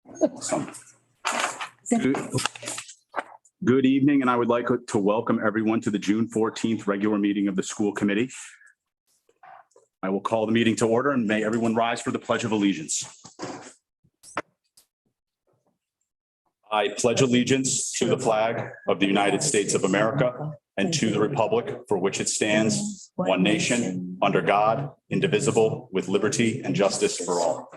Awesome. Good evening, and I would like to welcome everyone to the June 14th regular meeting of the school committee. I will call the meeting to order, and may everyone rise for the Pledge of Allegiance. I pledge allegiance to the flag of the United States of America and to the republic for which it stands, one nation, under God, indivisible, with liberty and justice for all.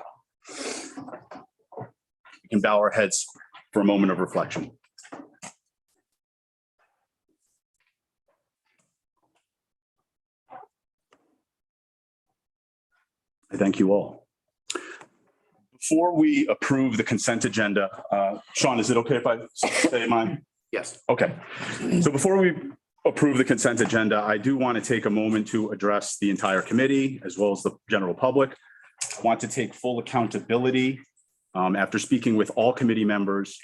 We can bow our heads for a moment of reflection. I thank you all. Before we approve the consent agenda, Sean, is it okay if I say mine? Yes. Okay. So before we approve the consent agenda, I do want to take a moment to address the entire committee as well as the general public. I want to take full accountability after speaking with all committee members.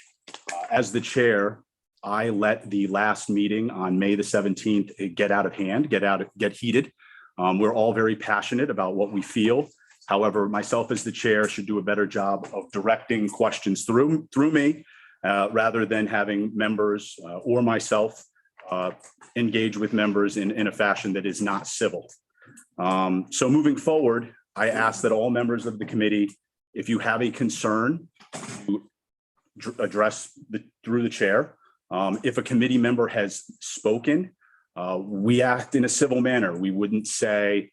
As the chair, I let the last meeting on May the 17th get out of hand, get heated. We're all very passionate about what we feel. However, myself as the chair should do a better job of directing questions through me rather than having members or myself engage with members in a fashion that is not civil. So moving forward, I ask that all members of the committee, if you have a concern, you address through the chair. If a committee member has spoken, we act in a civil manner. We wouldn't say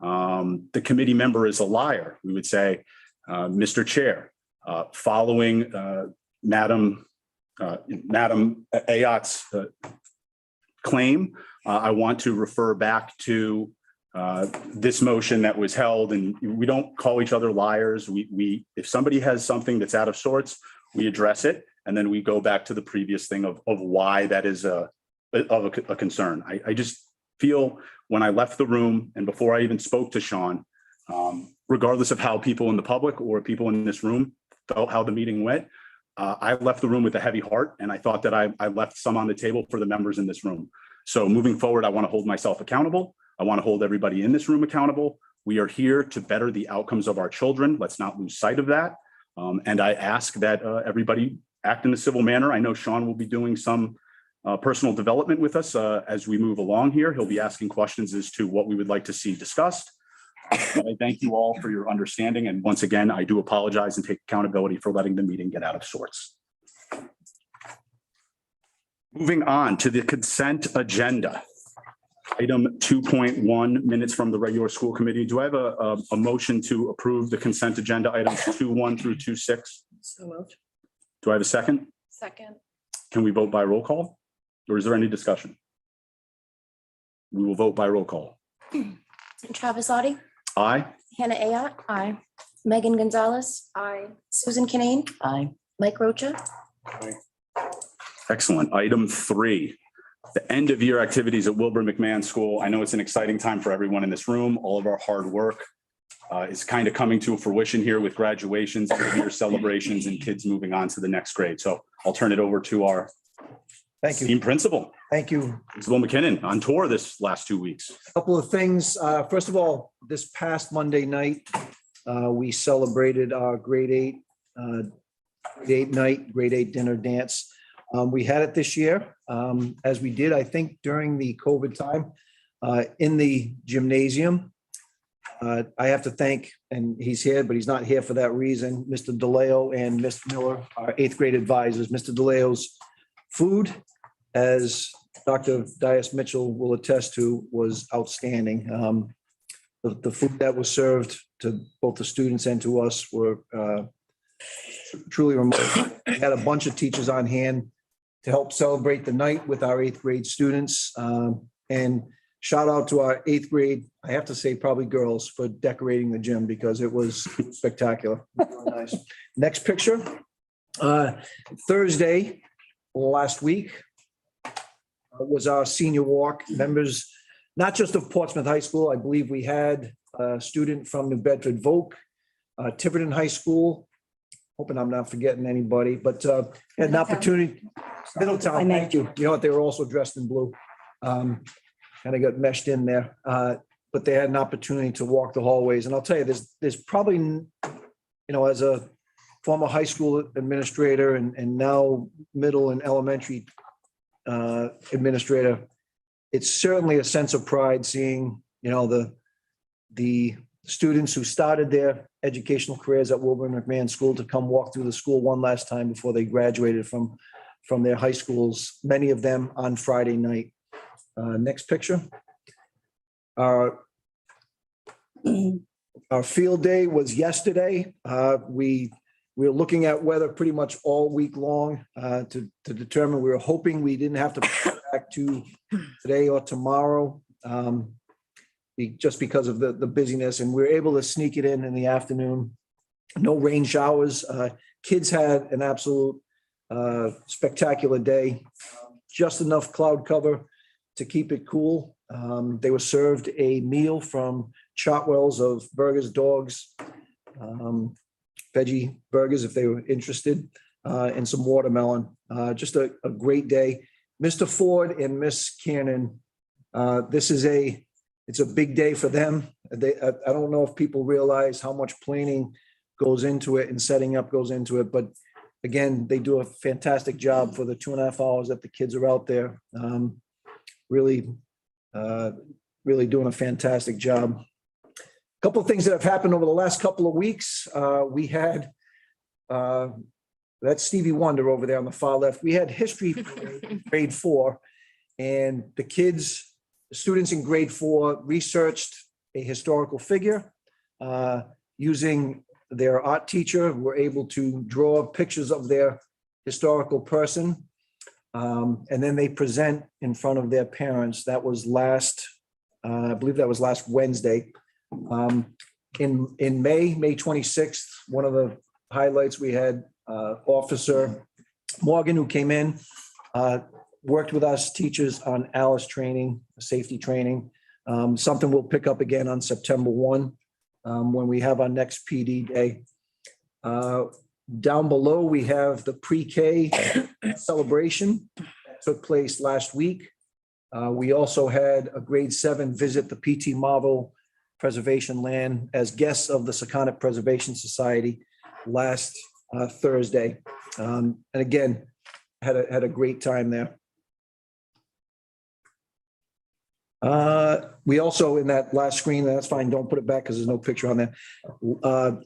the committee member is a liar. We would say, Mr. Chair, following Madam Ayot's claim, I want to refer back to this motion that was held, and we don't call each other liars. If somebody has something that's out of sorts, we address it, and then we go back to the previous thing of why that is a concern. I just feel when I left the room and before I even spoke to Sean, regardless of how people in the public or people in this room felt how the meeting went, I left the room with a heavy heart, and I thought that I left some on the table for the members in this room. So moving forward, I want to hold myself accountable. I want to hold everybody in this room accountable. We are here to better the outcomes of our children. Let's not lose sight of that. And I ask that everybody act in a civil manner. I know Sean will be doing some personal development with us as we move along here. He'll be asking questions as to what we would like to see discussed. But I thank you all for your understanding. And once again, I do apologize and take accountability for letting the meeting get out of sorts. Moving on to the consent agenda. Item 2.1, minutes from the regular school committee. Do I have a motion to approve the consent agenda items 2.1 through 2.6? So moved. Do I have a second? Second. Can we vote by roll call? Or is there any discussion? We will vote by roll call. Travis Audi, Aye. Hannah Ayat, Aye. Megan Gonzalez, Aye. Susan Kinane, Aye. Mike Rocha. Excellent. Item 3, the end of year activities at Wilbur McMahon School. I know it's an exciting time for everyone in this room. All of our hard work is kind of coming to fruition here with graduations, year celebrations, and kids moving on to the next grade. So I'll turn it over to our team principal. Thank you. Principal McKinnon on tour this last 2 weeks. A couple of things. First of all, this past Monday night, we celebrated our grade 8 night, grade 8 dinner dance. We had it this year, as we did, I think, during the COVID time in the gymnasium. I have to thank, and he's here, but he's not here for that reason, Mr. DeLeo and Mr. Miller, our 8th grade advisors. Mr. DeLeo's food, as Dr. Dias Mitchell will attest to, was outstanding. The food that was served to both the students and to us were truly remarkable. We had a bunch of teachers on hand to help celebrate the night with our 8th grade students. And shout out to our 8th grade, I have to say probably girls, for decorating the gym because it was spectacular. Really nice. Next picture. Thursday, last week, was our senior walk. Members, not just of Portsmouth High School, I believe we had a student from New Bedford Voc, Tiverton High School, hoping I'm not forgetting anybody, but had an opportunity. Middletown, thank you. You know what, they were also dressed in blue. Kind of got meshed in there, but they had an opportunity to walk the hallways. And I'll tell you, there's probably, as a former high school administrator and now middle and elementary administrator, it's certainly a sense of pride seeing, the students who started their educational careers at Wilburn McMahon School to come walk through the school one last time before they graduated from their high schools, many of them on Friday night. Next picture. Our field day was yesterday. We were looking at weather pretty much all week long to determine. We were hoping we didn't have to push back to today or tomorrow, just because of the busyness, and we were able to sneak it in the afternoon. No rain showers. Kids had an absolute spectacular day. Just enough cloud cover to keep it cool. They were served a meal from Chartwell's of burgers, dogs, veggie burgers if they were interested, and some watermelon. Just a great day. Mr. Ford and Miss Cannon, it's a big day for them. I don't know if people realize how much planning goes into it and setting up goes into it, but again, they do a fantastic job for the 2.5 hours that the kids are out there. Really doing a fantastic job. A couple of things that have happened over the last couple of weeks. We had, that's Stevie Wonder over there on the far left. We had history for grade 4, and the students in grade 4 researched a historical figure. Using their art teacher, were able to draw pictures of their historical person. And then they present in front of their parents. That was I believe that was last Wednesday. In May 26th, one of the highlights, we had Officer Morgan, who came in, worked with us teachers on ALICE training, safety training, something we'll pick up again on September 1 when we have our next PD day. Down below, we have the pre-K celebration that took place last week. We also had a grade 7 visit the PT Marvel Preservation Land as guests of the Secana Preservation Society last Thursday. And again, had a great time there. We also, in that last screen, that's fine, don't put it back because there's no picture on there.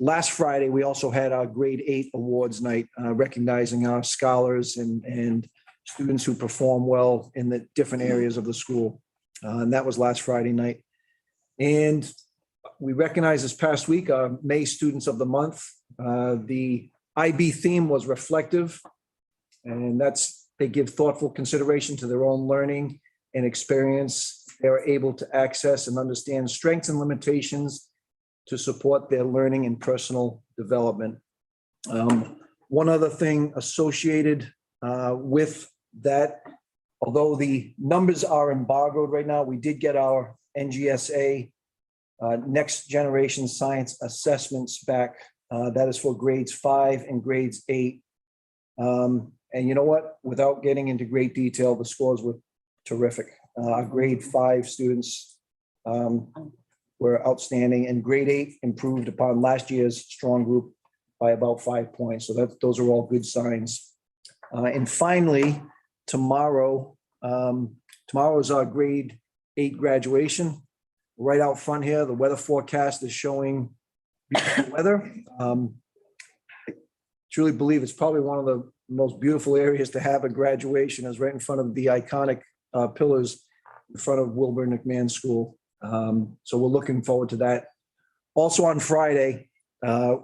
Last Friday, we also had our grade 8 awards night, recognizing our scholars and students who perform well in the different areas of the school. And that was last Friday night. And we recognized this past week our May Students of the Month. The IB theme was reflective, and they give thoughtful consideration to their own learning and experience. They're able to access and understand strengths and limitations to support their learning and personal development. One other thing associated with that, although the numbers are embargoed right now, we did get our NGSA Next Generation Science Assessments back. That is for grades 5 and grades 8. And you know what? Without getting into great detail, the scores were terrific. Our grade 5 students were outstanding, and grade 8 improved upon last year's strong group by about 5 points. So those are all good signs. And finally, tomorrow is our grade 8 graduation. Right out front here, the weather forecast is showing beautiful weather. I truly believe it's probably one of the most beautiful areas to have a graduation, is right in front of the iconic pillars in front of Wilburn McMahon School. So we're looking forward to that. Also on Friday,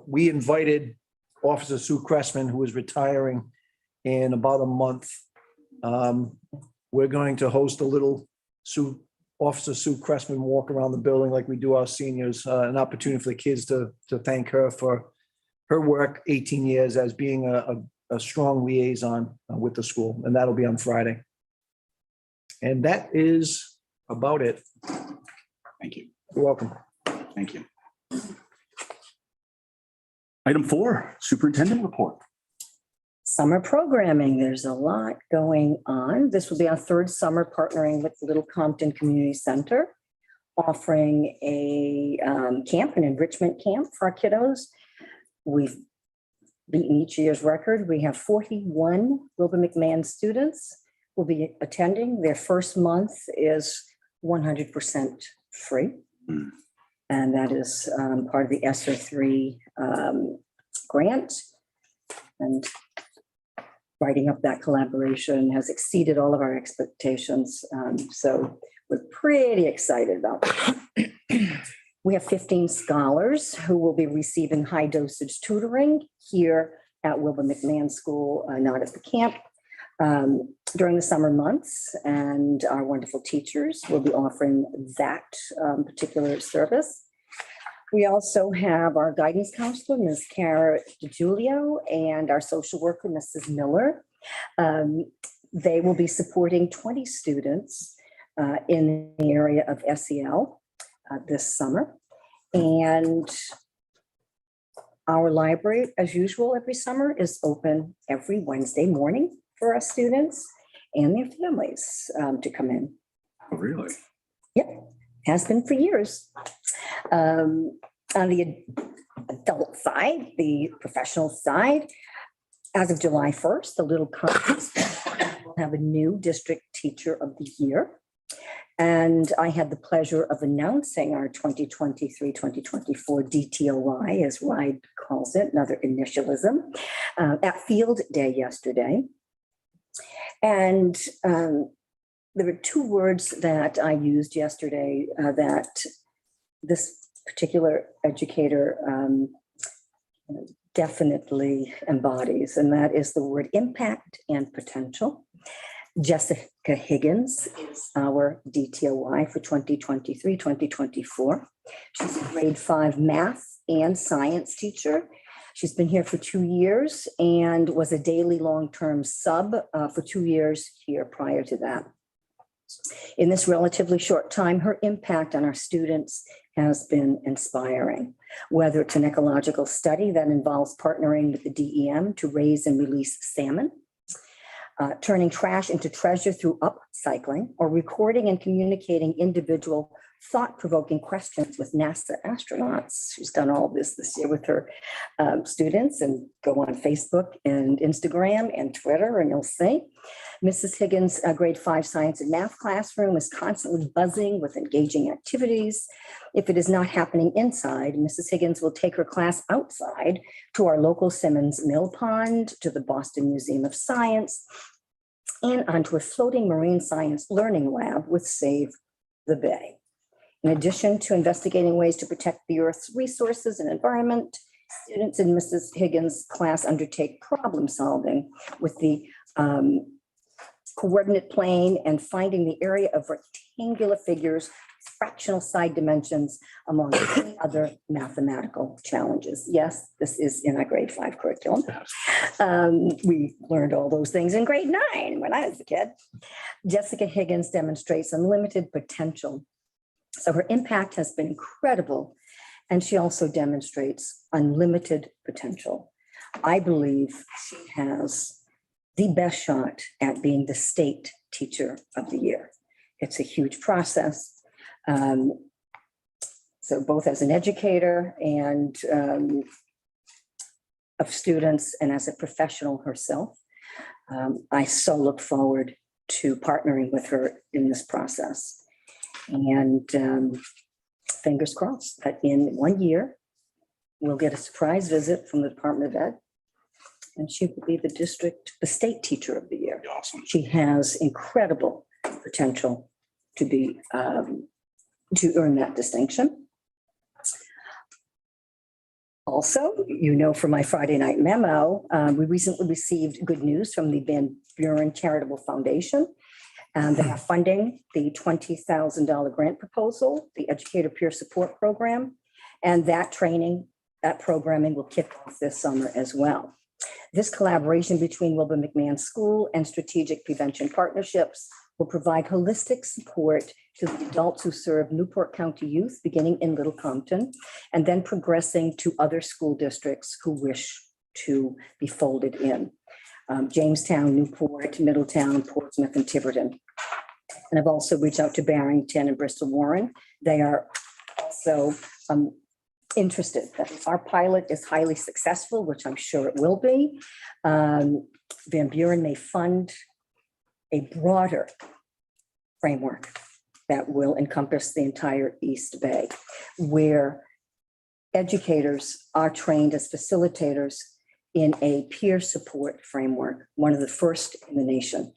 we invited Officer Sue Cressman, who is retiring in about a month. We're going to host a little Officer Sue Cressman walk around the building like we do our seniors, an opportunity for the kids to thank her for her work 18 years as being a strong liaison with the school, and that'll be on Friday. And that is about it. Thank you. You're welcome. Thank you. Item 4, Superintendent Report. Summer programming, there's a lot going on. This will be our 3rd summer partnering with the Little Compton Community Center, offering a camp, an enrichment camp for our kiddos. We've beaten each year's record. We have 41 Wilbur McMahon students will be attending. Their first month is 100% free. Hmm. And that is part of the ESSER 3 grant. And writing up that collaboration has exceeded all of our expectations. So we're pretty excited about it. We have 15 scholars who will be receiving high dosage tutoring here at Wilbur McMahon School, not at the camp, during the summer months. And our wonderful teachers will be offering that particular service. We also have our guidance counselor, Ms. Cara DiGiulio, and our social worker, Mrs. Miller. They will be supporting 20 students in the area of SEL this summer. And our library, as usual, every summer is open every Wednesday morning for our students and their families to come in. Oh, really? Yep, has been for years. On the adult side, the professional side, as of July 1st, the Little Compton will have a new district teacher of the year. And I had the pleasure of announcing our 2023-2024 DTOY, as Ride calls it, another initialism, at Field Day yesterday. And there were two words that I used yesterday that this particular educator definitely embodies, and that is the word impact and potential. Jessica Higgins is our DTOY for 2023-2024. She's a grade 5 math and science teacher. She's been here for 2 years and was a daily long-term sub for 2 years here prior to that. In this relatively short time, her impact on our students has been inspiring, whether it's an ecological study that involves partnering with the DEM to raise and release salmon, turning trash into treasure through upcycling, or recording and communicating individual thought-provoking questions with NASA astronauts. She's done all this year with her students, and go on Facebook and Instagram and Twitter, and you'll see. Mrs. Higgins' grade 5 science and math classroom is constantly buzzing with engaging activities. If it is not happening inside, Mrs. Higgins will take her class outside to our local Simmons Mill Pond, to the Boston Museum of Science, and onto a floating marine science learning lab with Save the Bay. In addition to investigating ways to protect the Earth's resources and environment, students in Mrs. Higgins' class undertake problem solving with the coordinate plane and finding the area of rectangular figures, fractional side dimensions, among many other mathematical challenges. Yes, this is in our grade 5 curriculum. We learned all those things in grade 9 when I was a kid. Jessica Higgins demonstrates unlimited potential. So her impact has been incredible, and she also demonstrates unlimited potential. I believe she has the best shot at being the state teacher of the year. It's a huge process. So both as an educator and of students and as a professional herself, I so look forward to partnering with her in this process. And fingers crossed that in 1 year, we'll get a surprise visit from the Department of Ed, and she will be the state teacher of the year. Awesome. She has incredible potential to be, to earn that distinction. Also, you know, from my Friday night memo, we recently received good news from the Van Buren Charitable Foundation. They are funding the $20,000 grant proposal, the Educator Peer Support Program, and that training, that programming will kick off this summer as well. This collaboration between Wilbur McMahon School and Strategic Prevention Partnerships will provide holistic support to the adults who serve Newport County youth, beginning in Little Compton, and then progressing to other school districts who wish to be folded in. Jamestown, Newport, Middletown, Portsmouth, and Tiverton. And I've also reached out to Barrington and Bristol Warren. They are also interested that our pilot is highly successful, which I'm sure it will be, Van Buren may fund a broader framework that will encompass the entire East Bay, where educators are trained as facilitators in a peer support framework, one of the first in the nation.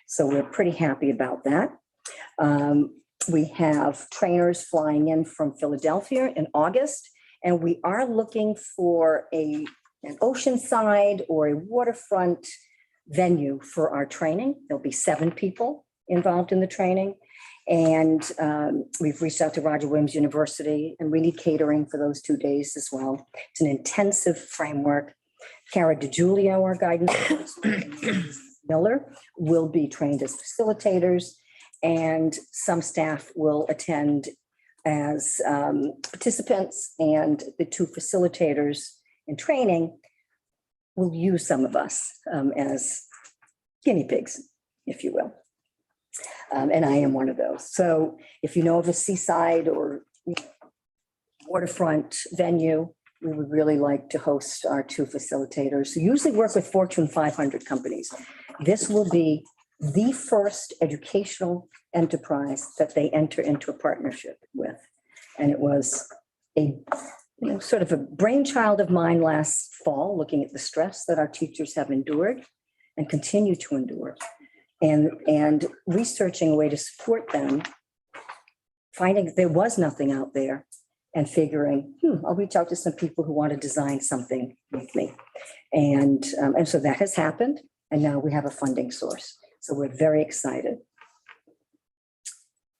So we're pretty happy about that. We have trainers flying in from Philadelphia in August, and we are looking for an oceanside or a waterfront venue for our training. There'll be 7 people involved in the training. And we've reached out to Roger Williams University, and we need catering for those 2 days as well. It's an intensive framework. Cara DiGiulio, our guidance counselor, and Miller will be trained as facilitators, and some staff will attend as participants, and the 2 facilitators in training will use some of us as guinea pigs, if you will. And I am one of those. So if you know of a seaside or waterfront venue, we would really like to host our 2 facilitators who usually work with Fortune 500 companies. This will be the first educational enterprise that they enter into a partnership with. And it was a sort of a brainchild of mine last fall, looking at the stress that our teachers have endured and continue to endure, and researching a way to support them, finding there was nothing out there, and figuring, I'll reach out to some people who want to design something with me. And so that has happened, and now we have a funding source. So we're very excited.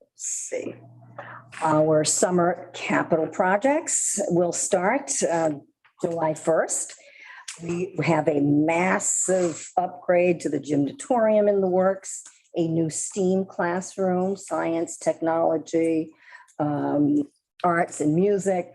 Let's see. Our summer capital projects will start July 1st. We have a massive upgrade to the gymnatorium in the works, a new STEAM classroom, science, technology, arts and music.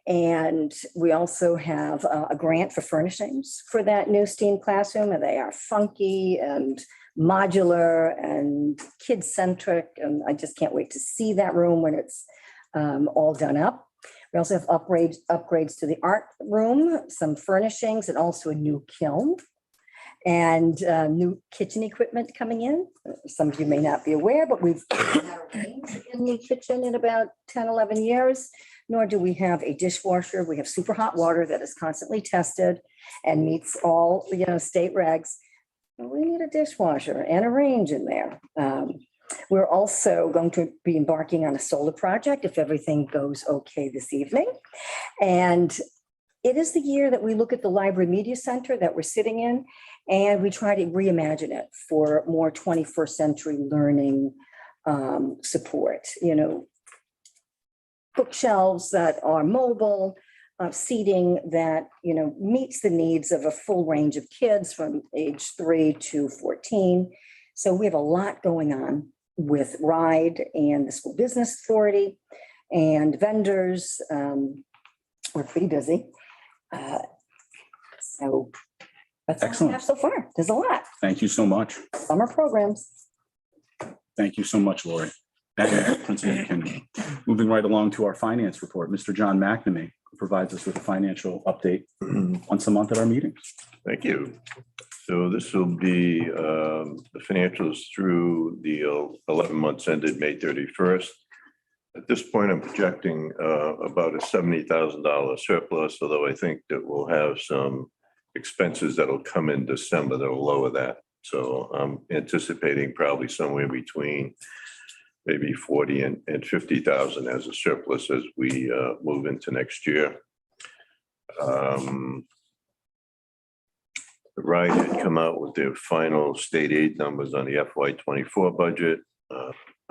And we also have a grant for furnishings for that new STEAM classroom, and they are funky and modular and kid-centric, and I just can't wait to see that room when it's all done up. We also have upgrades to the art room, some furnishings, and also a new kiln and new kitchen equipment coming in. Some of you may not be aware, but we've had a range in the kitchen in about 10, 11 years, nor do we have a dishwasher. We have super hot water that is constantly tested and meets all, state regs. We need a dishwasher and a range in there. We're also going to be embarking on a solar project if everything goes okay this evening. And it is the year that we look at the library media center that we're sitting in, and we try to reimagine it for more 21st century learning support. Bookshelves that are mobile, seating that, meets the needs of a full range of kids from age 3 to 14. So we have a lot going on with RIDE and the School Business Authority and vendors. We're pretty busy. So that's all we Excellent. have so far. There's a lot. Thank you so much. Summer programs. Thank you so much, Lori. And Principal McKinney. Moving right along to our finance report, Mr. John McNamee, who provides us with a financial update once a month at our meetings. Thank you. So this will be the financials through the 11 months ended May 31st. At this point, I'm projecting about a $70,000 surplus, although I think that we'll have some expenses that'll come in December that will lower that. So I'm anticipating probably somewhere between maybe 40 and 50,000 as a surplus as we move into next year. The RIDE had come out with their final state aid numbers on the FY24 budget.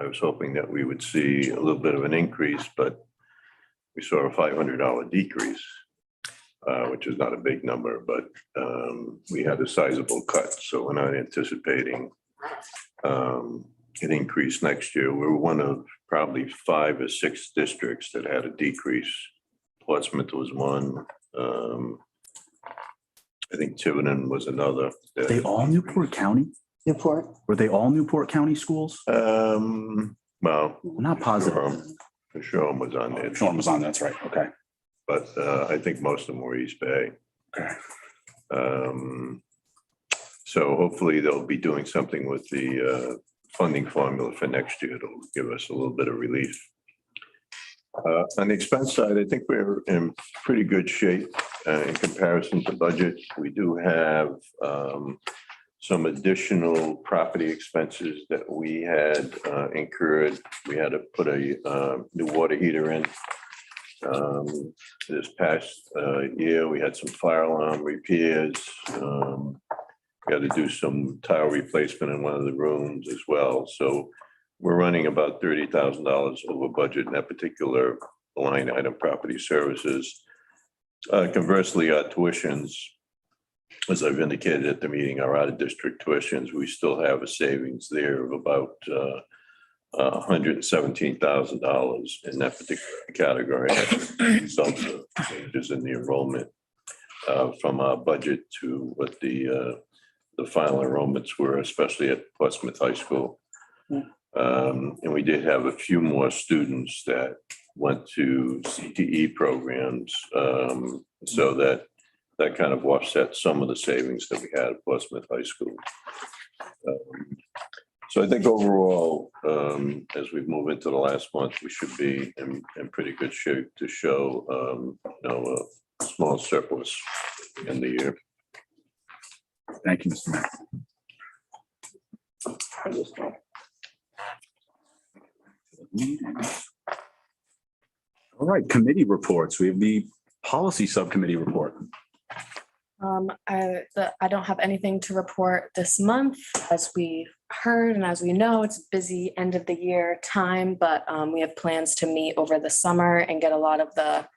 I was hoping that we would see a little bit of an increase, but we saw a $500 decrease, which is not a big number, but we had a sizable cut. So we're not anticipating an increase next year. We're one of probably 5 or 6 districts that had a decrease. Portsmouth was one. I think Tiverton was another. Are they all Newport County? Newport. Were they all Newport County schools? Well, I'm not positive. Shoreham was on there. Shoreham was on, that's right. Okay. but I think most of them were East Bay. Okay. So hopefully they'll be doing something with the funding formula for next year. It'll give us a little bit of relief. On the expense side, I think we're in pretty good shape in comparison to budget. We do have some additional property expenses that we had incurred. We had to put a new water heater in. This past year, we had some fire alarm repairs. We had to do some tile replacement in one of the rooms as well. So we're running about $30,000 over budget in that particular line item, property services. Conversely, our tuitions, as I've indicated at the meeting, are out of district tuitions. We still have a savings there of about $117,000 in that particular category. That's a result of changes in the enrollment from our budget to what the final enrollments were, especially at Portsmouth High School. And we did have a few more students that went to CTE programs, so that kind of offset some of the savings that we had at Portsmouth High School. So I think overall, as we move into the last month, we should be in pretty good shape to show, a small surplus in the year. Thank you, Mr. Mayor. All right, committee reports. We have the policy subcommittee report. I don't have anything to report this month. As we heard and as we know, it's a busy end of the year time, but we have plans to meet over the summer and get a lot of the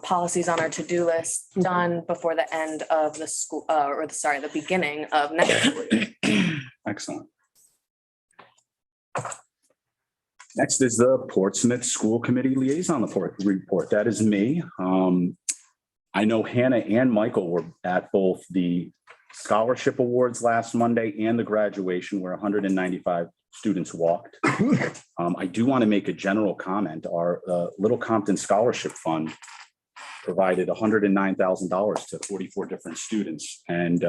policies on our to-do list done before the end of the school, the beginning of next school year. Excellent. Next is the Portsmouth School Committee Liaison Report. That is me. I know Hannah and Michael were at both the scholarship awards last Monday and the graduation where 195 students walked. I do want to make a general comment. Our Little Compton Scholarship Fund provided $109,000 to 44 different students. And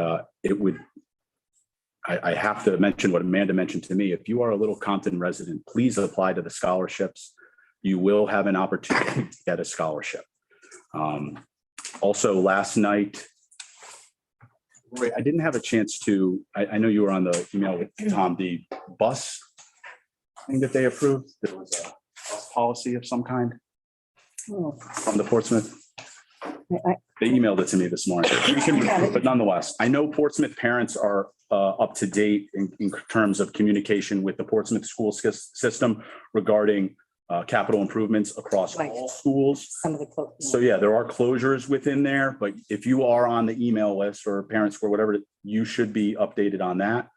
I have to mention what Amanda mentioned to me. If you are a Little Compton resident, please apply to the scholarships. You will have an opportunity to get a scholarship. Also, last night, I didn't have a chance to, I know you were on the email with Tom, the bus thing that they approved. There was a bus policy of some kind from the Portsmouth. They emailed it to me this morning. But nonetheless, I know Portsmouth parents are up to date in terms of communication with the Portsmouth school system regarding capital improvements across all schools. Some of the. So yeah, there are closures within there, but if you are on the email list or parents or whatever, you should be updated on that.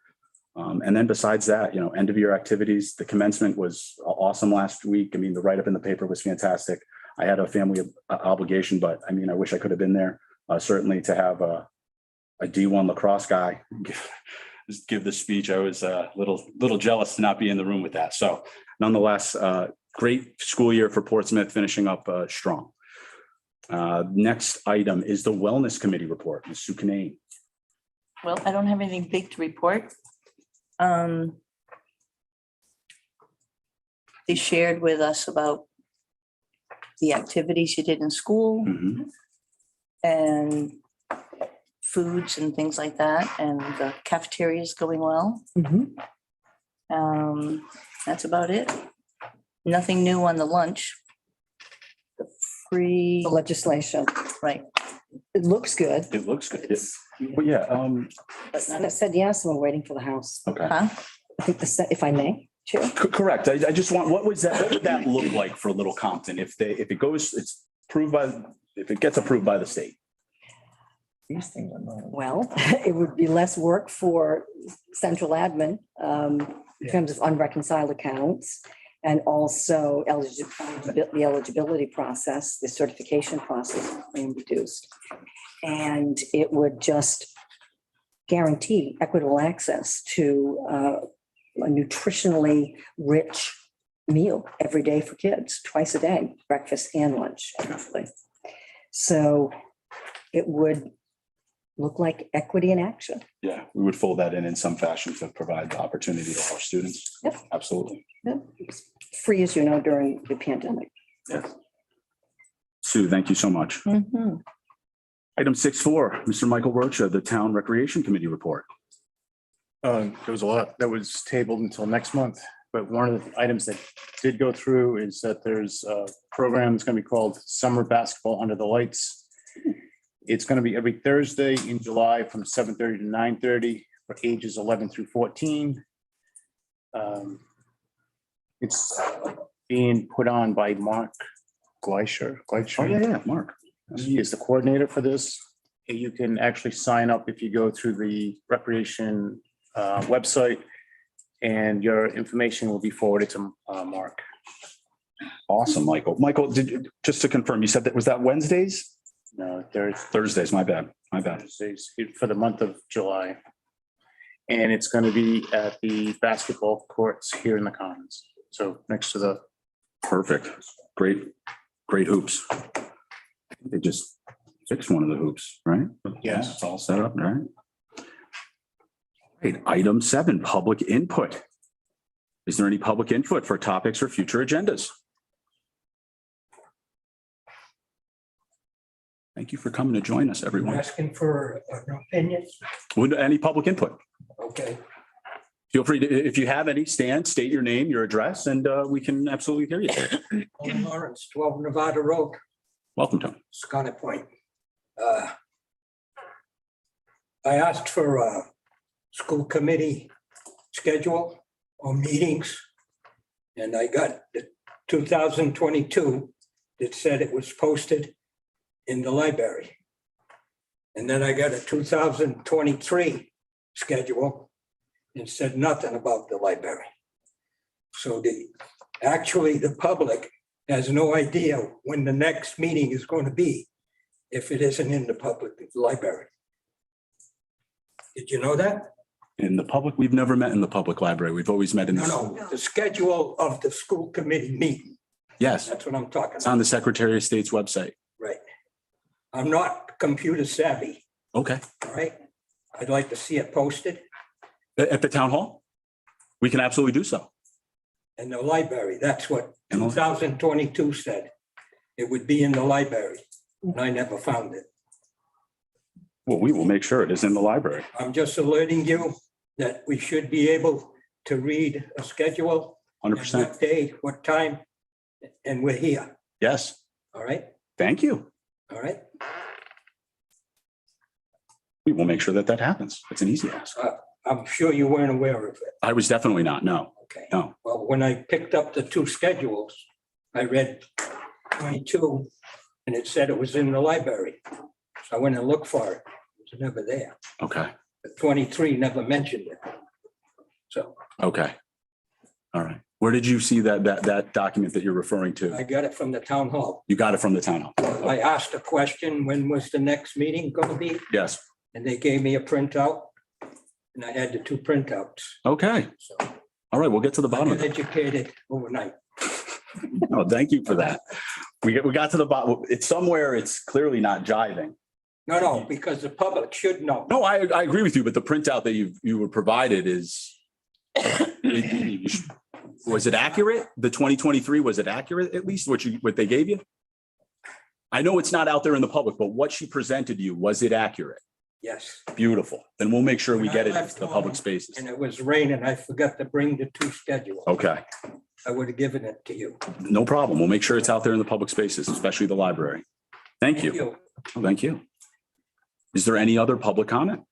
And then besides that, end of year activities, the commencement was awesome last week. I mean, the write-up in the paper was fantastic. I had a family obligation, but I mean, I wish I could have been there. Certainly to have a D1 lacrosse guy give the speech. I was a little jealous to not be in the room with that. So nonetheless, great school year for Portsmouth, finishing up strong. Next item is the Wellness Committee report. Ms. Sue Canane. Well, I don't have anything big to report. They shared with us about the activities you did in school and foods and things like that, and the cafeteria is going well. That's about it. Nothing new on the lunch. The free, The legislation. right. It looks good. It looks good. But yeah, I said yes, and we're waiting for the House. okay. Huh? I think if I may, Chair. Correct. I just want, what would that look like for Little Compton if it gets approved by the state? Well, it would be less work for central admin in terms of unreconciled accounts, and also the eligibility process, the certification process being reduced. And it would just guarantee equitable access to a nutritionally rich meal every day for kids, twice a day, breakfast and lunch, actually. So it would look like equity in action. Yeah, we would fold that in some fashion to provide the opportunity to our students. Yep. Absolutely. Free, as you know, during the pandemic. Yes. Sue, thank you so much. Mhm. Item 6.4, Mr. Michael Rocha, the Town Recreation Committee report. There was a lot that was tabled until next month, but one of the items that did go through is that there's a program that's going to be called Summer Basketball Under the Lights. It's going to be every Thursday in July from 7:30 to 9:30 for ages 11 through 14. It's being put on by Mark Gleischer. Oh, yeah, Mark. He is the coordinator for this. You can actually sign up if you go through the recreation website, and your information will be forwarded to Mark. Awesome, Michael. Michael, just to confirm, you said that, was that Wednesdays? No, there's Thursdays, my bad. Thursdays for the month of July. And it's going to be at the basketball courts here in the Commons. So next to the, Perfect. Great hoops. They just fixed one of the hoops, right? Yes. It's all set up, right? Great. Item 7, public input. Is there any public input for topics or future agendas? Thank you for coming to join us, everyone. Asking for an opinion? Would any public input? Okay. Feel free to, if you have any, state your name, your address, and we can absolutely hear you. Tony Lawrence, 12 Nevada Road, Welcome, Tony. Sconnet Point. I asked for a school committee schedule or meetings, and I got the 2022 that said it was posted in the library. And then I got a 2023 schedule and said nothing about the library. So actually the public has no idea when the next meeting is going to be if it isn't in the public library. Did you know that? In the public, we've never met in the public library. We've always met in the. No, the schedule of the school committee meeting. Yes, That's what I'm talking it's on about. the Secretary of State's website. Right. I'm not computer savvy, Okay. all right? I'd like to see it posted At the town hall? We can absolutely do so. in the library. That's what In the- 2022 said. It would be in the library, and I never found it. Well, we will make sure it is in the library. I'm just alerting you that we should be able to read a schedule. and 100%. What day, what time, and we're here, Yes. all right? Thank you. All right? We will make sure that that happens. It's an easy ask. I'm sure you weren't aware of it, I was definitely not. No, okay? no. Well, when I picked up the two schedules, I read 22, and it said it was in the library. So I went and looked for it. It was never there. Okay. The 23 never mentioned it. So Okay. All right. Where did you see that document that you're referring I to? got it from the town hall. You got it from the town hall? I asked a question, when was the next meeting going to be? Yes. And they gave me a printout, and I had the two printouts. Okay. So All right. We'll get to the I bottom of got it. educated overnight. Oh, thank you for that. We got to the bottom. It's somewhere. It's clearly not jiving. No, because the public should know. No, I agree with you, but the printout that you were provided is. Was it accurate? The 2023, was it accurate at least what they gave you? I know it's not out there in the public, but what she presented to you, was it accurate? Yes. Beautiful. Then we'll make sure we When I get it left into the home public spaces. And it was raining. I forgot to bring the two schedules. Okay, I would have given it to you. no problem. We'll make sure it's out there in the public spaces, especially the library. Thank you. Oh, thank you. Is there any other public comment?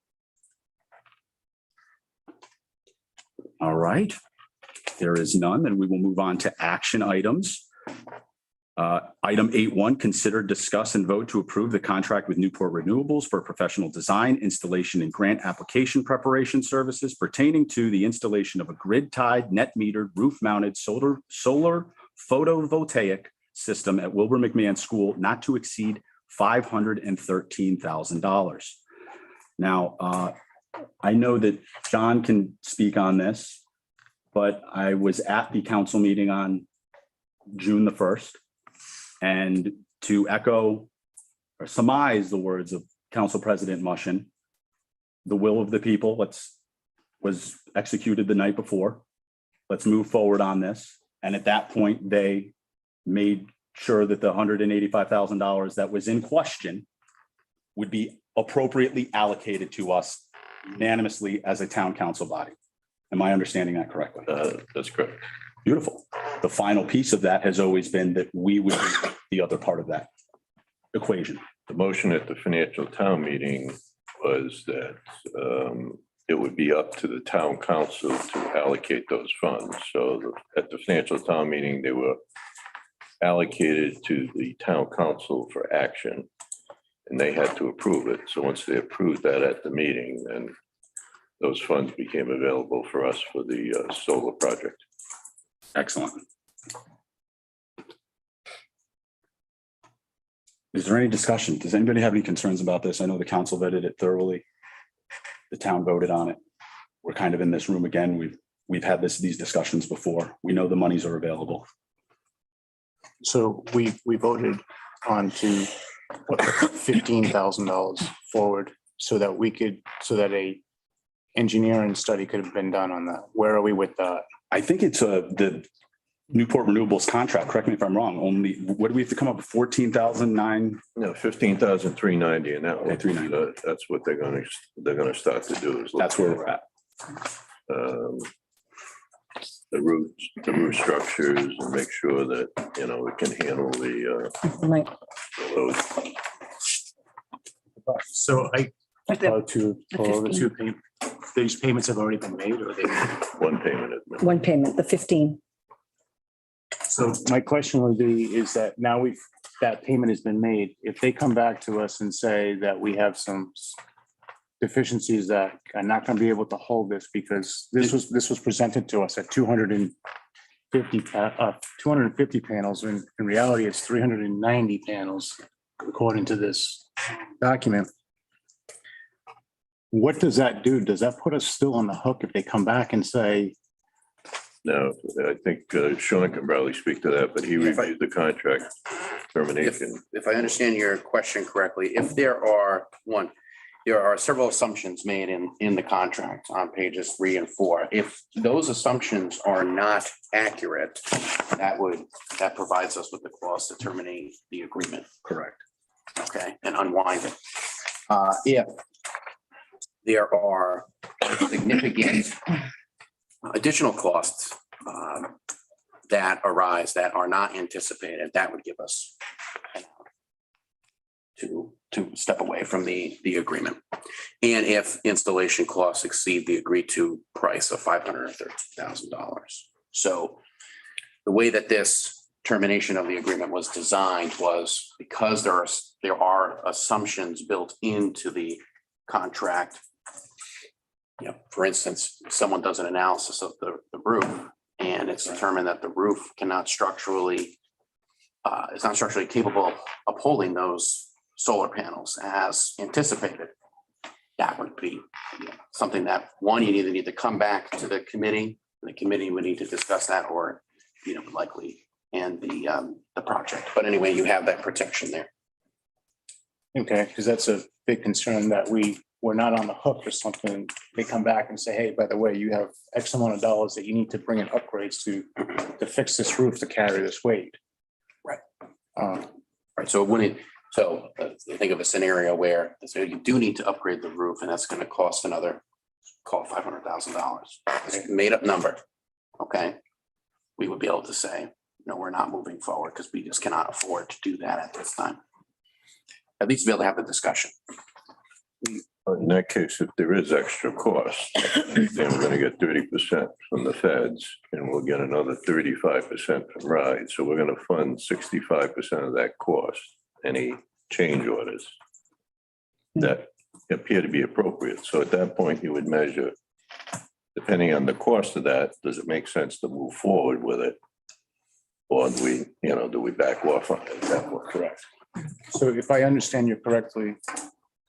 All right. There is none, then we will move on to action items. Item 8.1, consider, discuss, and vote to approve the contract with Newport Renewables for professional design, installation, and grant application preparation services pertaining to the installation of a grid-tied, net-metered, roof-mounted solar photovoltaic system at Wilbur McMahon School not to exceed $513,000. Now, I know that John can speak on this, but I was at the council meeting on June the 1st. And to echo or surmise the words of Council President Mushin. The will of the people was executed the night before. Let's move forward on this. And at that point, they made sure that the $185,000 that was in question would be appropriately allocated to us unanimously as a town council body. Am I understanding that correctly? That's correct. Beautiful. The final piece of that has always been that we would be the other part of that equation. The motion at the financial town meeting was that it would be up to the town council to allocate those funds. So at the financial town meeting, they were allocated to the town council for action, and they had to approve it. So once they approved that at the meeting, then those funds became available for us for the solar project. Excellent. Is there any discussion? Does anybody have any concerns about this? I know the council vetted it thoroughly. The town voted on it. We're kind of in this room again. We've had these discussions before. We know the monies are available. So we voted on to put $15,000 forward so that a engineering study could have been done on that. Where are we with that? I think it's the Newport Renewables contract. Correct me if I'm wrong. Only, what do we have to come up with? 14,009? No, 15,390, and that Okay, one, 390. that's what they're gonna start to do. Is look That's where we're at. The root structures and make sure that, it can handle the Right. load. So these payments have already been made, or they? One payment. One payment, the 15. So my question would be, is that now that payment has been made, if they come back to us and say that we have some deficiencies that are not going to be able to hold this because this was presented to us at 250 panels. In reality, it's 390 panels according to this document. What does that do? Does that put us still on the hook if they come back and say? No, I think Sean can probably speak to that, but he reviewed the contract termination. If I understand your question correctly, if there are several assumptions made in the contract on pages 3 and 4. If those assumptions are not accurate, that provides us with the clause to terminate the agreement. Correct. Okay, and unwind it. If there are significant additional costs that arise that are not anticipated, that would give us to step away from the agreement. And if installation costs exceed the agreed to price of $530,000. So the way that this termination of the agreement was designed was because there are assumptions built into the contract. For instance, someone does an analysis of the roof and it's determined that the roof cannot it's not structurally capable of holding those solar panels as anticipated. That would be something that you either need to come back to the committee, and the committee would need to discuss that, or likely end the project. But anyway, you have that protection there. Okay, because that's a big concern that we're not on the hook for something. They come back and say, hey, by the way, you have X amount of dollars that you need to bring in upgrades to fix this roof to carry this weight. Right. Right. So think of a scenario where you do need to upgrade the roof, and that's going to cost another, call it $500,000. It's a made up number. Okay. We would be able to say, no, we're not moving forward because we just cannot afford to do that at this time. At least be able to have the discussion. In that case, if there is extra cost, then we're going to get 30% from the feds and we'll get another 35% from RIDE. So we're going to fund 65% of that cost. Any change orders that appear to be appropriate. So at that point, you would measure, depending on the cost of that, does it make sense to move forward with it? Or do we back off on it? Is that correct? So if I understand you correctly,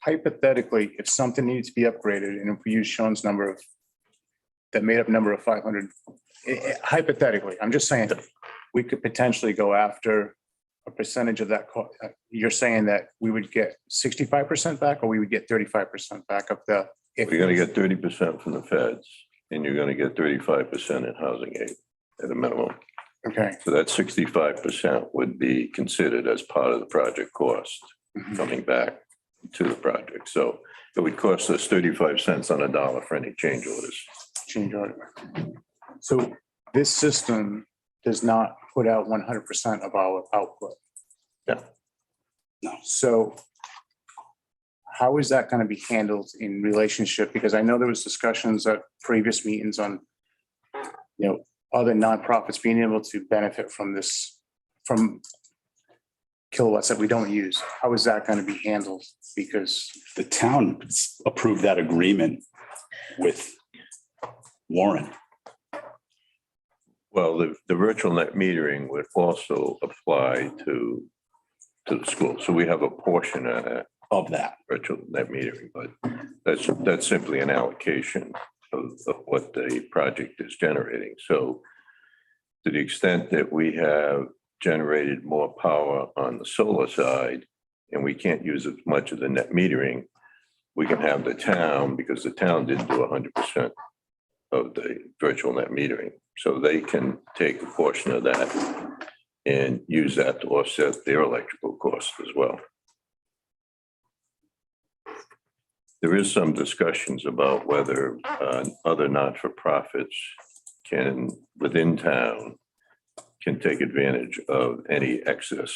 hypothetically, if something needs to be upgraded, and if we use Sean's number of that made up number of 500, hypothetically, I'm just saying that we could potentially go after a percentage of that cost? You're saying that we would get 65% back, or we would get 35% back of the? You're gonna get 30% from the feds, and you're gonna get 35% in housing aid at a minimum. Okay, So that 65% would be considered as part of the project cost coming back to the project. So it would cost us 35 cents on a dollar for any change orders. change order. So this system does not put out 100% of our output. Yeah. No. So how is that going to be handled in relationship? Because I know there was discussions at previous meetings on, other nonprofits being able to benefit from this, from kilowatts that we don't use. How is that going to be handled? Because The town approved that agreement with Warren. Well, the virtual net metering would also apply to the school. So we have a portion of that virtual net metering, but that's simply an allocation of what the project is generating. So to the extent that we have generated more power on the solar side and we can't use as much of the net metering, we can have the town, because the town didn't do 100% of the virtual net metering. So they can take a portion of that and use that to offset their electrical costs as well. There is some discussions about whether other not-for-profits can, within town, can take advantage of any excess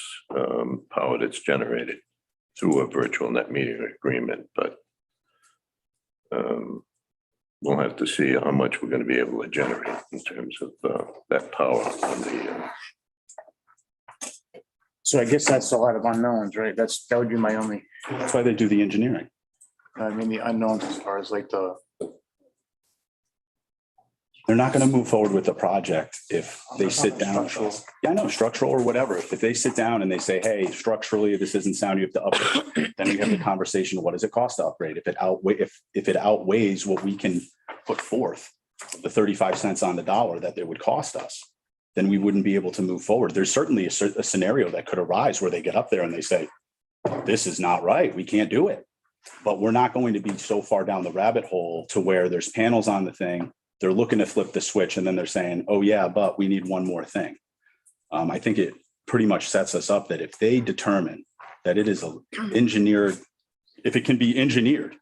power that's generated through a virtual net metering agreement, but we'll have to see how much we're going to be able to generate in terms of that power on the. so I guess that's a lot of unknowns, right? That would be my only, That's why they do the engineering. the unknowns as far as like the. They're not going to move forward with the project if they sit down. Yeah, I know, structural or whatever. If they sit down and they say, hey, structurally, this isn't sound, you have to upgrade. Then we have the conversation, what does it cost to upgrade? If it outweighs what we can put forth, the 35 cents on the dollar that it would cost us, then we wouldn't be able to move forward. There's certainly a scenario that could arise where they get up there and they say, this is not right, we can't do it. But we're not going to be so far down the rabbit hole to where there's panels on the thing. They're looking to flip the switch and then they're saying, oh yeah, but we need one more thing. I think it pretty much sets us up that if they determine that it is engineered, if it can be engineered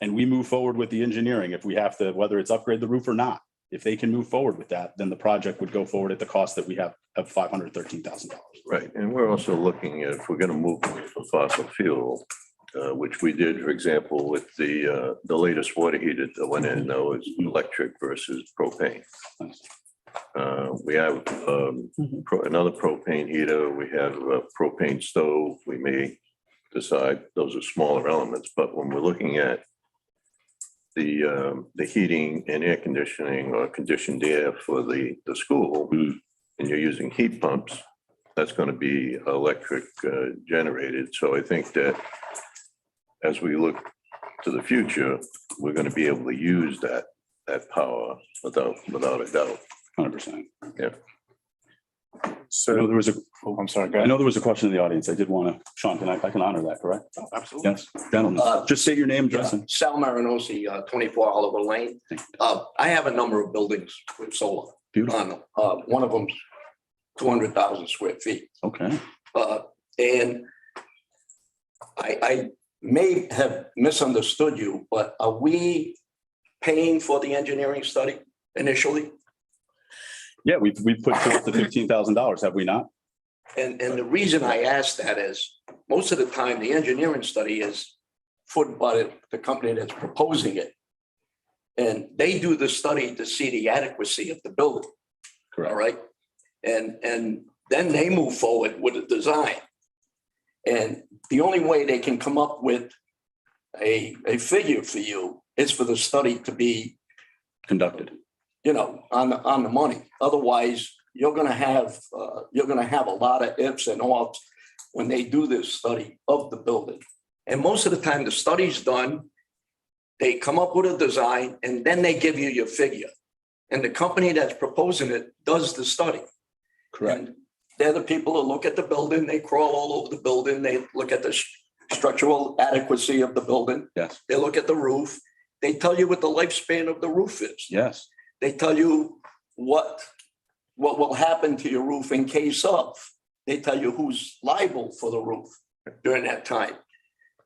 and we move forward with the engineering, if we have to, whether it's upgrade the roof or not, if they can move forward with that, then the project would go forward at the cost that we have of $513,000. Right, and we're also looking at, if we're going to move away from fossil fuel, which we did, for example, with the latest water heater that went in, though, is electric versus propane. We have another propane heater. We have a propane stove. We may decide those are smaller elements, but when we're looking at the heating and air conditioning or conditioned air for the school, and you're using heat pumps, that's going to be electric generated. So I think that as we look to the future, we're going to be able to use that power without a doubt. 100%. Yeah. So there was I'm sorry, go I ahead. know there was a question in the audience. I did want to, Sean, I can honor that, correct? Absolutely. Yes, gentlemen, just state your name, address, and Sal Marinosi, 24 Oliver Lane. I have a number of buildings with solar beautiful. on them. One of them's 200,000 square feet. Okay. And I may have misunderstood you, but are we paying for the engineering study initially? Yeah, we've put forth the $15,000, have we not? And the reason I ask that is most of the time, the engineering study is put by the company that's proposing it. And they do the study to see the adequacy of the building. Correct. All right. And then they move forward with a design. And the only way they can come up with a figure for you is for the study to be Conducted. on the money. Otherwise, you're going to have a lot of ifs and offs when they do this study of the building. And most of the time, the study's done, they come up with a design, and then they give you your figure. And the company that's proposing it does the study. Correct. They're the people who look at the building, they crawl all over the building, they look at the structural adequacy of the building. Yes, They look at the roof. They tell you what the lifespan of the roof is. yes. They tell you what will happen to your roof in case of. They tell you who's liable for the roof during that time.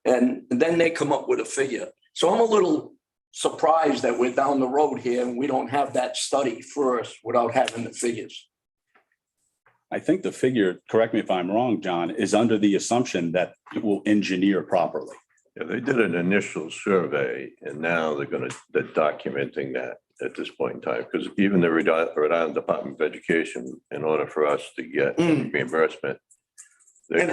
And then they come up with a figure. So I'm a little surprised that we're down the road here and we don't have that study first without having the figures. I think the figure, correct me if I'm wrong, John, is under the assumption that it will engineer properly. Yeah, they did an initial survey and now they're documenting that at this point in time, because even the Rhode Island Department of Education, in order for us to get reimbursement. And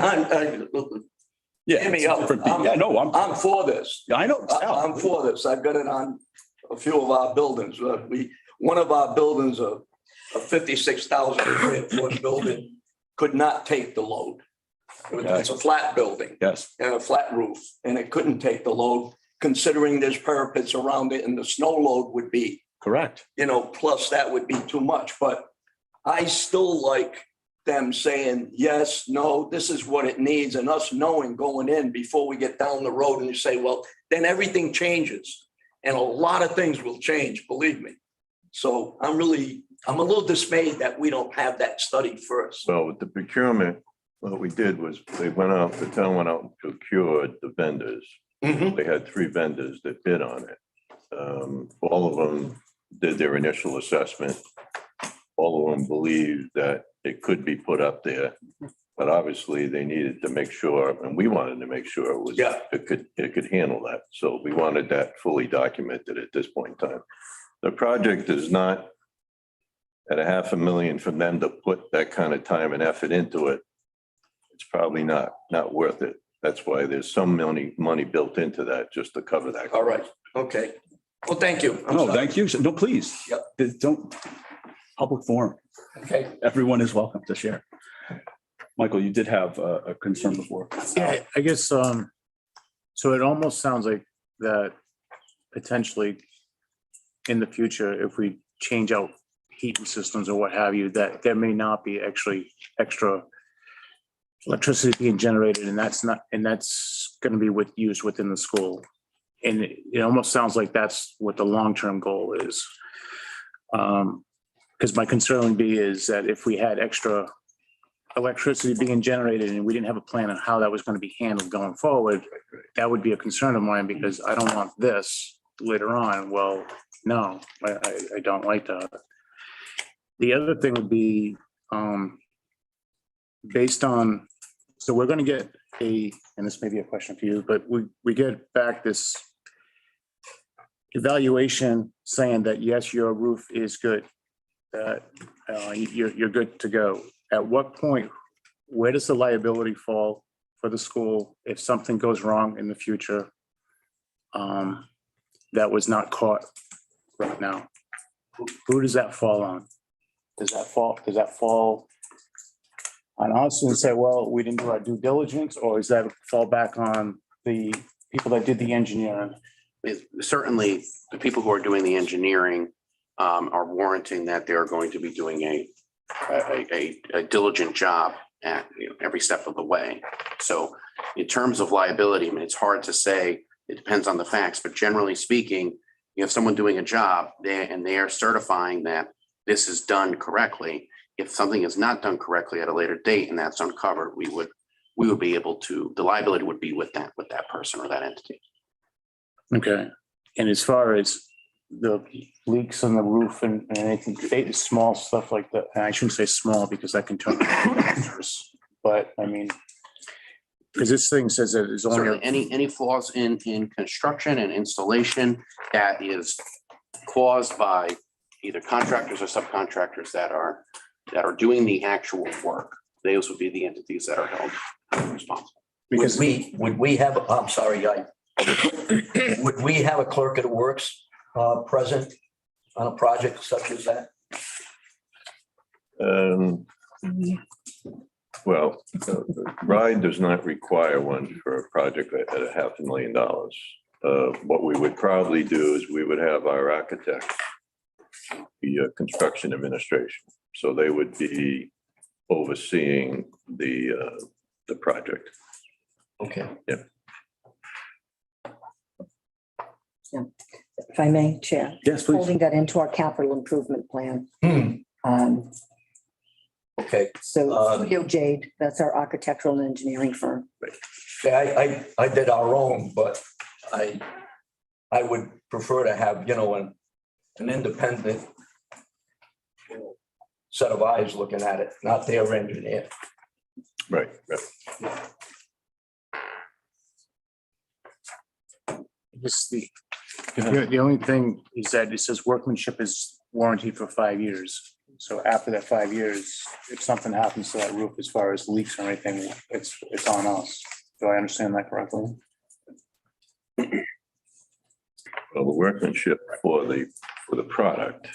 Yeah. Hear me it's out. different. Yeah, no, I'm for this. I know. I'm for this. I've got it on a few of our buildings. One of our buildings, a 56,000 square foot building, could not take the load. It's a flat building Yes, and a flat roof, and it couldn't take the load, considering there's parapets around it and the snow load would be, correct. plus that would be too much. But I still like them saying, yes, no, this is what it needs, and us knowing going in before we get down the road and you say, well, then everything changes. And a lot of things will change, believe me. So I'm a little dismayed that we don't have that study first. Well, with the procurement, what we did was the town went out and procured the vendors. Mhm. They had 3 vendors that bid on it. All of them did their initial assessment. All of them believed that it could be put up there, but obviously they needed to make sure, and we wanted to make sure it could handle that. So we wanted that fully documented at this point in time. The project is not at $500,000 for them to put that kind of time and effort into it. It's probably not worth it. That's why there's some money built into that just to cover that. All right, okay. Well, thank you. I'm No, sorry. thank you. No, please. Yep. Don't, public forum. Okay. Everyone is welcome to share. Michael, you did have a concern before. Yeah, I guess, so it almost sounds like that potentially in the future, if we change out heating systems or what have you, that there may not be actually extra electricity being generated, and that's going to be used within the school. And it almost sounds like that's what the long-term goal is. Because my concern would be is that if we had extra electricity being generated and we didn't have a plan on how that was going to be handled going forward, that would be a concern of mine, because I don't want this later on. Well, no, I don't like that. The other thing would be based on, so we're going to get and this may be a question for you, but we get back this evaluation saying that, yes, your roof is good, that you're good to go. At what point, where does the liability fall for the school if something goes wrong in the future that was not caught right now? Who does that fall on? Does that fall on us and say, well, we didn't do our due diligence, or does that fall back on the people that did the engineering? Certainly, the people who are doing the engineering are warranting that they're going to be doing a diligent job at every step of the way. So in terms of liability, I mean, it's hard to say. It depends on the facts, but generally speaking, you have someone doing a job there and they are certifying that this is done correctly. If something is not done correctly at a later date and that's uncovered, we would be able to, the liability would be with that person or that entity. Okay. And as far as the leaks on the roof and anything, small stuff like that, and I shouldn't say small because that can turn dangerous, but I mean, because this thing says that it's only Certainly, any flaws in construction and installation that is caused by either contractors or subcontractors that are doing the actual work, those would be the entities that are held responsible. because Would we have, I'm sorry, would we have a clerk of the works present on a project such as that? Well, RIDE does not require one for a project at $500,000. What we would probably do is we would have our architect be a construction administration. So they would be overseeing the project. Okay. If I may, Chair, Yes, please. folding that into our capital improvement plan. Okay. So Studio Jade, that's our architectural and engineering firm. Yeah, I did our own, but I would prefer to have, an independent set of eyes looking at it, not their engineer. Right. Just the only thing is that it says workmanship is warranted for 5 years. So after that 5 years, if something happens to that roof as far as leaks or anything, it's on us. Do I understand that correctly? Well, the workmanship for the product.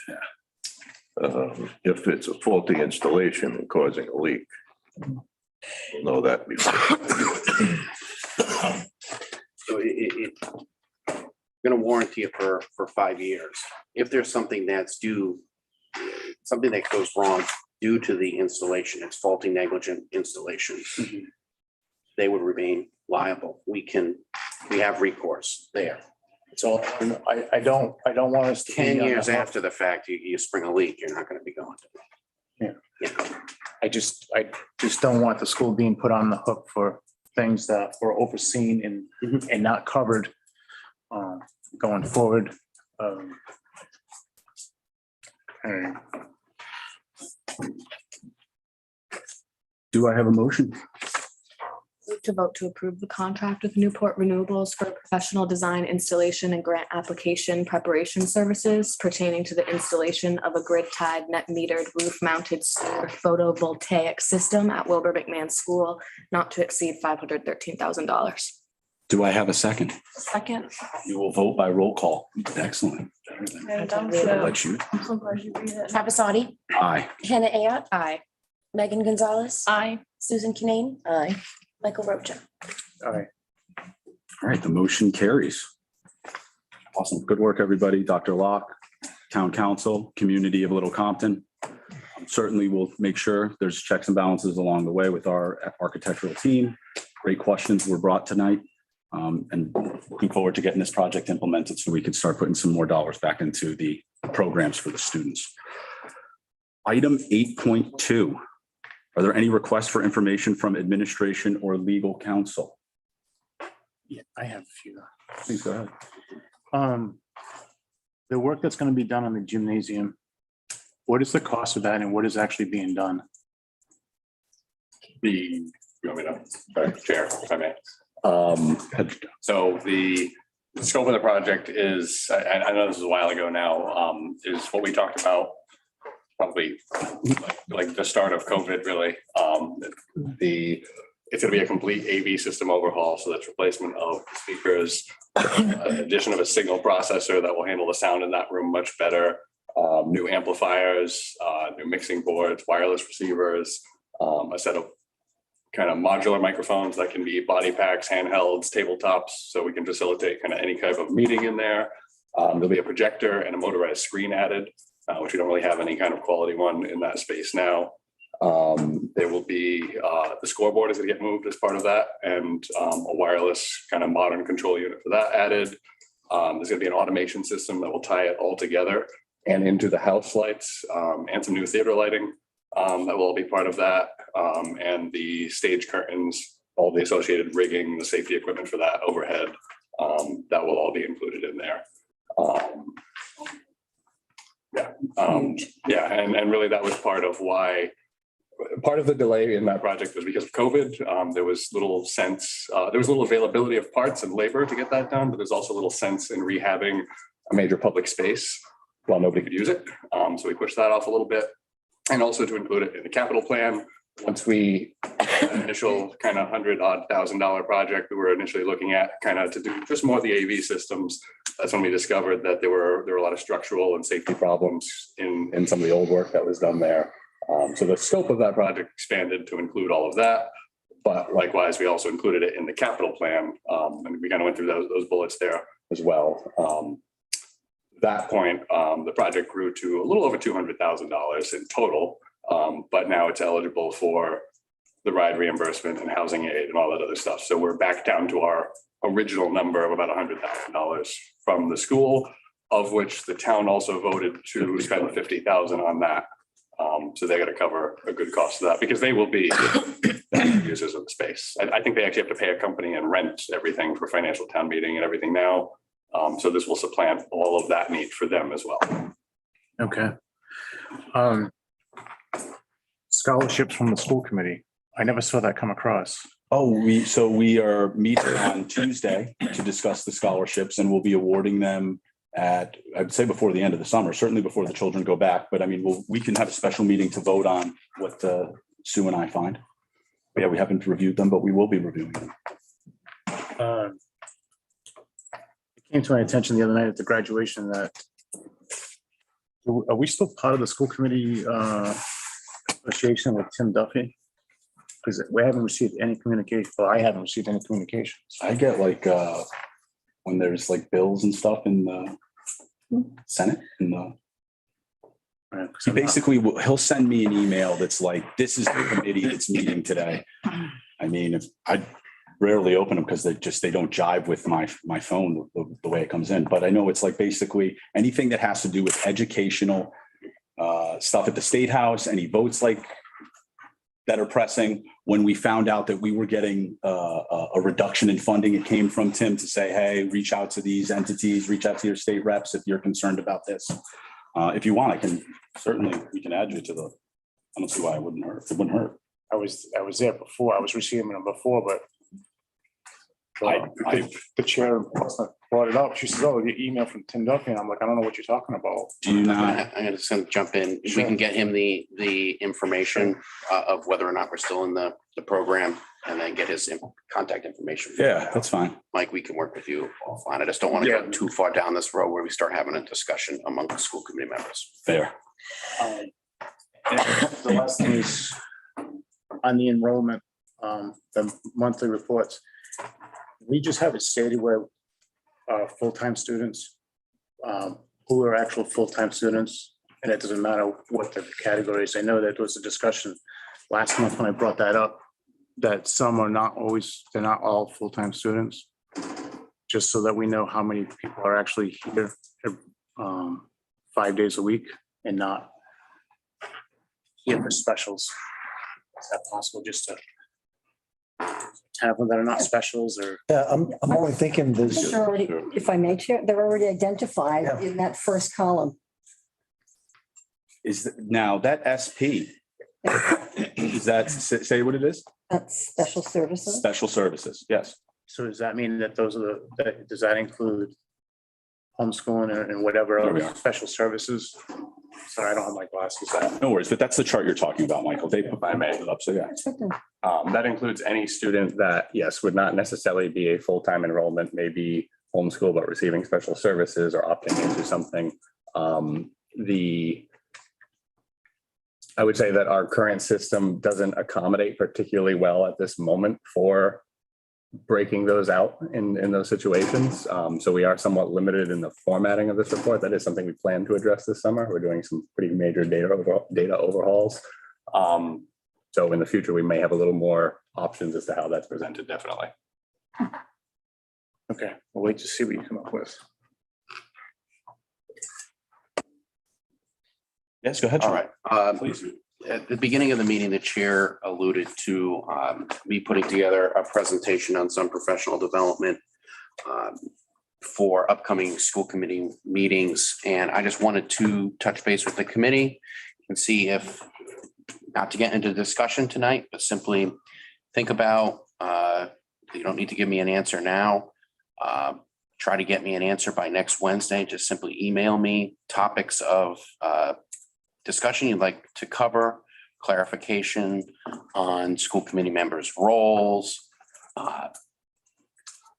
If it's a faulty installation and causing a leak, we'll know that before. So going to warranty it for 5 years. If there's something that's something that goes wrong due to the installation, it's faulty, negligent installation, they would remain liable. We have recourse there. So I don't want us to. 10 years after the fact, you spring a leak, you're not going to be going to. Yeah. I just don't want the school being put on the hook for things that were overseen and not covered going forward. And Do I have a motion? To vote to approve the contract with Newport Renewables for professional design, installation, and grant application preparation services pertaining to the installation of a grid-tied, net-metered, roof-mounted solar photovoltaic system at Wilbur McMahon School, not to exceed $513,000. Do I have a second? Second. You will vote by roll call. Excellent. Let you. I'm so glad you read it. Travis Audi, Aye. Hannah Ayat, Aye. Megan Gonzalez. Aye. Susan Kinane, Aye. Michael Rocha. all right. All right, the motion carries. Awesome. Good work, everybody. Dr. Locke, Town Council, community of Little Compton. Certainly will make sure there's checks and balances along the way with our architectural team. Great questions were brought tonight. And looking forward to getting this project implemented so we can start putting some more dollars back into the programs for the students. Item 8.2. Are there any requests for information from administration or legal counsel? Yeah, I have a few. Please go ahead. The work that's going to be done on the gymnasium, what is the cost of that and what is actually being done? You want me to, Chair, if I may. So the scope of the project is, I know this is a while ago now, is what we talked about probably like the start of COVID, really. It's going to be a complete AV system overhaul. So that's replacement of speakers, addition of a signal processor that will handle the sound in that room much better, new amplifiers, new mixing boards, wireless receivers, a set of kind of modular microphones that can be body packs, handhelds, tabletops, so we can facilitate kind of any type of meeting in there. There'll be a projector and a motorized screen added, which we don't really have any kind of quality one in that space now. There will be, the scoreboard is going to get moved as part of that, and a wireless kind of modern control unit for that added. There's going to be an automation system that will tie it all together and into the house lights, and some new theater lighting that will all be part of that. And the stage curtains, all the associated rigging, the safety equipment for that overhead, that will all be included in there. And really that was part of the delay in that project was because of COVID. There was little availability of parts and labor to get that done, but there's also little sense in rehabbing a major public space while nobody could use it. So we pushed that off a little bit, and also to include it in the capital plan. Once we initial kind of $100,000 project we were initially looking at kind of to do just more of the AV systems, that's when we discovered that there were a lot of structural and safety problems in some of the old work that was done there. So the scope of that project expanded to include all of that, but likewise we also included it in the capital plan, and we kind of went through those bullets there as well. At that point, the project grew to a little over $200,000 in total. But now it's eligible for the ride reimbursement and housing aid and all that other stuff. So we're back down to our original number of about $100,000 from the school, of which the town also voted to spend $50,000 on that. So they're gonna cover a good cost of that because they will be the users of the space. I think they actually have to pay a company and rent everything for financial town meeting and everything now. So this will supplant all of that need for them as well. Okay. Scholarships from the school committee. I never saw that come across. Oh, we are meeting on Tuesday to discuss the scholarships and we'll be awarding them I'd say before the end of the summer, certainly before the children go back. But I mean, we can have a special meeting to vote on what Sue and I find. But yeah, we haven't reviewed them, but we will be reviewing them. It came to my attention the other night at the graduation that are we still part of the school committee association with Tim Duffy? Because we haven't received any communication, well, I haven't received any communications. I get like when there's like bills and stuff in the Senate he basically he'll send me an email that's like, this is the committee that's meeting today. I mean, if I rarely open them because they don't jive with my phone the way it comes in. But I know it's like basically anything that has to do with educational stuff at the State House, any votes like that are pressing. When we found out that we were getting a reduction in funding, it came from Tim to say, hey, reach out to these entities, reach out to your state reps if you're concerned about this. If you want, we can add you to I don't see why it wouldn't hurt. It wouldn't hurt. I was there before, I was receiving them before, but the chair brought it up. She says, oh, the email from Tim Duffy. And I'm like, I don't know what you're talking about. Do you not? I'm gonna jump in. We can get him the information of whether or not we're still in the program and then get his contact information. Yeah, that's fine. Mike, we can work with you offline. I just don't want to go too far down this road where we start having a discussion among the school committee members. Fair. The last thing is on the enrollment, the monthly reports. We just have it stated where full-time students, who are actual full-time students, and it doesn't matter what the categories. I know that was a discussion last month when I brought that up, that some are not always, they're not all full-time students, just so that we know how many people are actually here 5 days a week and not here for specials. Is that possible just to have them that are not specials or? Yeah, I'm only thinking there's, They're already, if I may, Chair, they're already identified Yeah. in that first column. Now that SP, is that, say what it is? That's special services. Special services, yes. So does that mean that those are does that include homeschooling and whatever There we other are. special services? Sorry, I don't have my glasses. No worries, but that's the chart you're talking about, Michael. They put it up, so yeah. That includes any student that, yes, would not necessarily be a full-time enrollment, maybe homeschool, but receiving special services or opting into something. I would say that our current system doesn't accommodate particularly well at this moment for breaking those out in those situations. So we are somewhat limited in the formatting of this report. That is something we plan to address this summer. We're doing some pretty major data overhauls. So in the future, we may have a little more options as to how that's presented, definitely. Okay, we'll wait to see what you come up with. Yes, go ahead. All Sean. right. Please. At the beginning of the meeting, the chair alluded to me putting together a presentation on some professional development for upcoming school committee meetings. And I just wanted to touch base with the committee and see if, not to get into discussion tonight, but simply think about, you don't need to give me an answer now. Try to get me an answer by next Wednesday. Just simply email me topics of discussion you'd like to cover, clarification on school committee members' roles,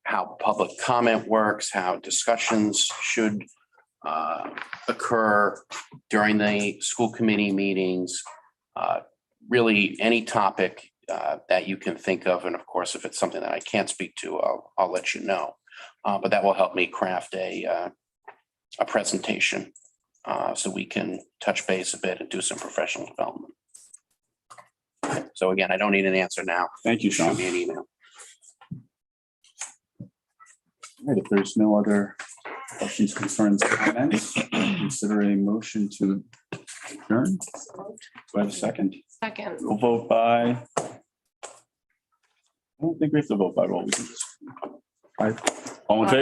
how public comment works, how discussions should occur during the school committee meetings, really any topic that you can think of. And of course, if it's something that I can't speak to, I'll let you know. But that will help me craft a presentation so we can touch base a bit and do some professional development. So again, I don't need an answer now. Thank you, Shoot Sean. me an email. All right, if there's no other questions, concerns, comments, consider a motion to adjourn. Do I have a second? Second. We'll vote by. I don't think we have to vote by roll. We can just. All right. All in favor?